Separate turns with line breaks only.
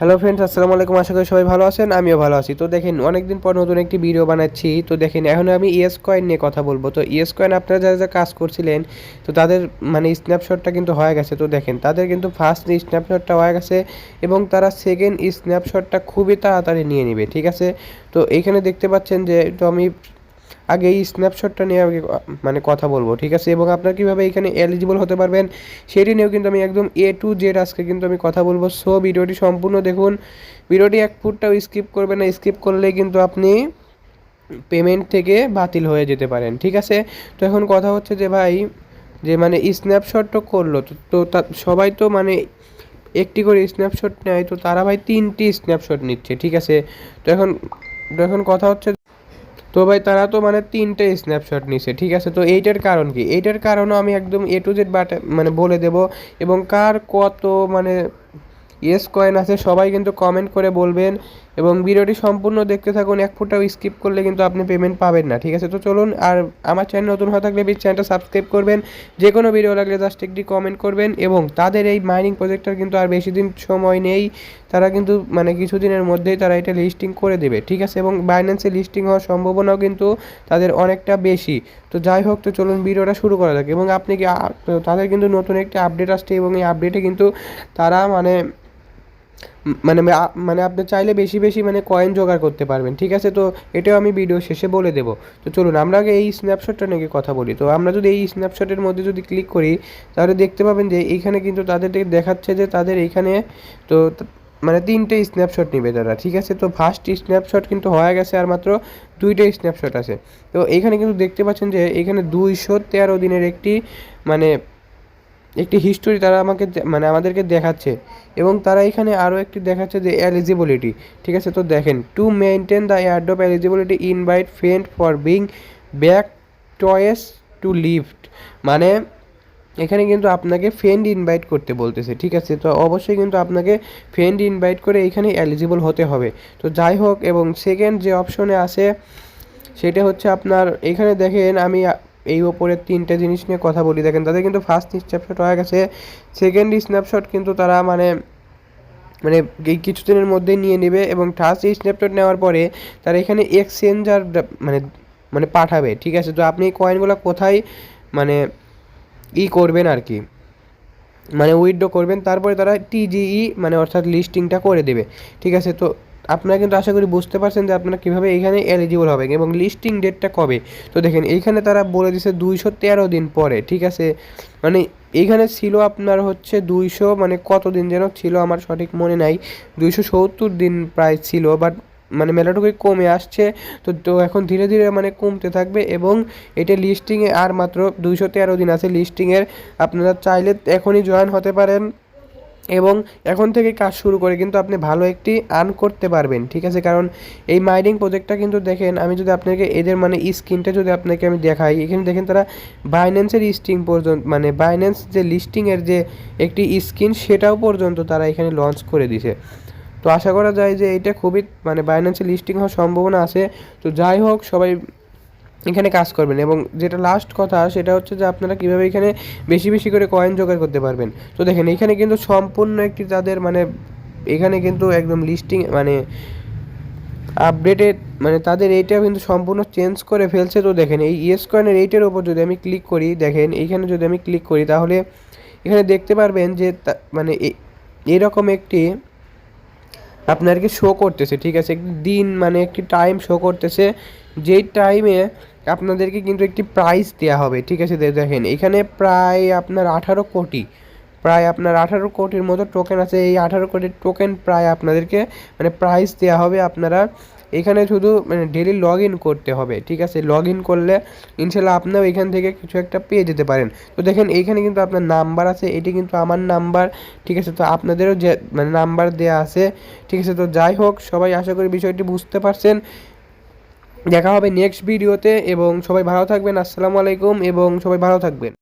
Hello friends, আসসালামু আলাইকুম। আশা করি সবাই ভালো আছেন, আমিও ভালো আছি। তো দেখেন, অনেকদিন পর নতুন একটি ভিডিও বানাচ্ছি। তো দেখেন, এখন আমি ইয়েস কয়েন নিয়ে কথা বলবো। তো ইয়েস কয়েন আপনারা যারা যারা কাজ করছিলেন, তো তাদের মানে স্ন্যাপশটটা কিন্তু হয়ে গেছে। তো দেখেন, তাদের কিন্তু ফার্স্ট স্ন্যাপশটটা হয়ে গেছে এবং তারা সেকেন্ড স্ন্যাপশটটা খুবই তাড়াতাড়ি নিয়ে নেবে, ঠিক আছে। তো এইখানে দেখতে পাচ্ছেন যে তো আমি আগে এই স্ন্যাপশটটা নিয়ে আগে মানে কথা বলবো, ঠিক আছে। এবং আপনারা কীভাবে এখানে এলিজিবল হতে পারবেন সেটি নিয়েও কিন্তু আমি একদম A to Z আজকে কিন্তু আমি কথা বলবো। সো ভিডিওটি সম্পূর্ণ দেখুন, ভিডিওটি এক ফুটটাও স্কিপ করবেন না। স্কিপ করলে কিন্তু আপনি পেমেন্ট থেকে বাতিল হয়ে যেতে পারেন, ঠিক আছে। তো এখন কথা হচ্ছে যে ভাই, যে মানে স্ন্যাপশট তো করলো, তো সবাই তো মানে একটি করে স্ন্যাপশট নেয়, তো তারা ভাই 3টি স্ন্যাপশট নিচ্ছে, ঠিক আছে। তো এখন কথা হচ্ছে, তো ভাই তারা তো মানে 3টে স্ন্যাপশট নিছে, ঠিক আছে। তো এইটার কারণ কি, এইটার কারণও আমি একদম A to Z মানে বলে দেব। এবং কার কত মানে ইয়েস কয়েন আছে সবাই কিন্তু কমেন্ট করে বলবেন। এবং ভিডিওটি সম্পূর্ণ দেখতে থাকুন, এক ফুটাও স্কিপ করলে কিন্তু আপনি পেমেন্ট পাবেন না, ঠিক আছে। তো চলুন, আর আমার চ্যানেল নতুন হয়ে থাকলে প্লিজ চ্যানেলটা সাবস্ক্রাইব করবেন। যে কোনো ভিডিও লাগলে জাস্ট একটি কমেন্ট করবেন। এবং তাদের এই মাইনিং প্রজেক্টটার কিন্তু আর বেশি দিন সময় নেই, তারা কিন্তু মানে কিছুদিনের মধ্যেই তারা এটা লিস্টিং করে দেবে, ঠিক আছে। এবং বাইন্যান্সে লিস্টিং হওয়ার সম্ভাবনাও কিন্তু তাদের অনেকটা বেশি। তো যাই হোক, তো চলুন ভিডিওটা শুরু করা যাক। এবং আপনি কি তো তাদের কিন্তু নতুন একটি আপডেট আসছে এবং এই আপডেটে কিন্তু তারা মানে মানে মানে আপনি চাইলে বেশি বেশি মানে কয়েন জোগাড় করতে পারবেন, ঠিক আছে। তো এটাও আমি ভিডিও শেষে বলে দেবো। তো চলুন আমরা আগে এই স্ন্যাপশটটা নিয়ে কথা বলি। তো আমরা যদি এই স্ন্যাপশটের মধ্যে যদি ক্লিক করি, তাহলে দেখতে পাবেন যে এইখানে কিন্তু তাদের দেখাচ্ছে যে তাদের এইখানে তো মানে 3টে স্ন্যাপশট নিবে তারা, ঠিক আছে। তো ফার্স্ট স্ন্যাপশট কিন্তু হয়ে গেছে, আর মাত্র 2টে স্ন্যাপশট আছে। তো এইখানে কিন্তু দেখতে পাচ্ছেন যে এখানে 213 দিনের মানে একটি হিস্টোরি তারা আমাকে মানে আমাদেরকে দেখাচ্ছে। এবং তারা এখানে আরও একটি দেখাচ্ছে যে এলিজিবিলিটি, ঠিক আছে। তো দেখেন, to maintain the airdrop eligibility invite friend for being back toys to lift, মানে এখানে কিন্তু আপনাকে ফ্রেন্ড ইনভাইট করতে বলতেছে, ঠিক আছে। তো অবশ্যই কিন্তু আপনাকে ফ্রেন্ড ইনভাইট করে এখানে এলিজিবল হতে হবে। তো যাই হোক, এবং সেকেন্ড যে অপশনে আছে সেটা হচ্ছে আপনার এখানে দেখেন, আমি এই ওপরের 3টে জিনিস নিয়ে কথা বলি। দেখেন, তাদের কিন্তু ফার্স্ট স্ন্যাপশট হয়ে গেছে, সেকেন্ড স্ন্যাপশট কিন্তু তারা মানে মানে এই কিছুদিনের মধ্যেই নিয়ে নেবে। এবং ফার্স্ট স্ন্যাপশট নেওয়ার পরে তারা এখানে এক্সচেঞ্জার মানে মানে পাঠাবে, ঠিক আছে। তো আপনি এই কয়েনগুলো কোথায় মানে করবেন আর কি, মানে উইথড্র করবেন, তারপরে তারা TGE মানে অর্থাৎ লিস্টিংটা করে দেবে, ঠিক আছে। তো আপনারা কিন্তু আশা করি বুঝতে পারছেন যে আপনারা কীভাবে এইখানে এলিজিবল হবেন এবং লিস্টিং ডেটটা কবে। তো দেখেন, এইখানে তারা বলে দিছে 213 দিন পরে, ঠিক আছে। মানে এইখানে ছিল আপনার হচ্ছে 200 মানে কত দিন যেন ছিল, আমার সঠিক মনে নাই, 270 দিন প্রায় ছিল। বাট মানে মেলাটুকুই কমে আসছে। তো তো এখন ধীরে ধীরে মানে কমতে থাকবে। এবং এটা লিস্টিংয়ে আর মাত্র 213 দিন আছে লিস্টিংয়ের। আপনারা চাইলে এখনই জয়েন হতে পারেন এবং এখন থেকে কাজ শুরু করে কিন্তু আপনি ভালো একটি আর্ন করতে পারবেন, ঠিক আছে। কারণ এই মাইনিং প্রজেক্টটা কিন্তু দেখেন, আমি যদি আপনাকে এদের মানে স্ক্রিনটা যদি আপনাকে আমি দেখাই, এখানে দেখেন তারা বাইন্যান্সের লিস্টিং পর্যন্ত মানে বাইন্যান্স যে লিস্টিংয়ের যে একটি স্ক্রিন সেটাও পর্যন্ত তারা এখানে লঞ্চ করে দিছে। তো আশা করা যায় যে এটা খুবই মানে বাইন্যান্সে লিস্টিং হওয়ার সম্ভাবনা আছে। তো যাই হোক, সবাই এখানে কাজ করবেন। এবং যেটা লাস্ট কথা সেটা হচ্ছে যে আপনারা কীভাবে এখানে বেশি বেশি করে কয়েন জোগাড় করতে পারবেন। তো দেখেন, এখানে কিন্তু সম্পূর্ণ একটি তাদের মানে এখানে কিন্তু একদম লিস্টিং মানে আপডেটেড মানে তাদের এইটাও কিন্তু সম্পূর্ণ চেঞ্জ করে ফেলছে। তো দেখেন, এই ইয়েস কয়েনের এইটার ওপর যদি আমি ক্লিক করি, দেখেন এইখানে যদি আমি ক্লিক করি, তাহলে এখানে দেখতে পারবেন যে মানে এরকম একটি আপনাদেরকে শো করতেছে, ঠিক আছে। একটি দিন মানে একটি টাইম শো করতেছে, যেই টাইমে আপনাদেরকে কিন্তু একটি প্রাইস দেওয়া হবে, ঠিক আছে। দেখেন, এখানে প্রায় আপনার 18 কোটি, প্রায় আপনার 18 কোটির মতো টোকেন আছে। এই 18 কোটির টোকেন প্রায় আপনাদেরকে মানে প্রাইস দেওয়া হবে। আপনারা এখানে শুধু মানে ডেলি লগ ইন করতে হবে, ঠিক আছে। লগ ইন করলে ইনশাল্লাহ আপনারাও এখান থেকে কিছু একটা পেয়ে যেতে পারেন। তো দেখেন, এইখানে কিন্তু আপনার নাম্বার আছে, এটি কিন্তু আমার নাম্বার, ঠিক আছে। তো আপনাদেরও যে মানে নাম্বার দেওয়া আছে, ঠিক আছে। তো যাই হোক, সবাই আশা করি বিষয়টি বুঝতে পারছেন। দেখা হবে নেক্সট ভিডিওতে এবং সবাই ভালো থাকবেন। আসসালামু আলাইকুম এবং সবাই ভালো থাকবেন।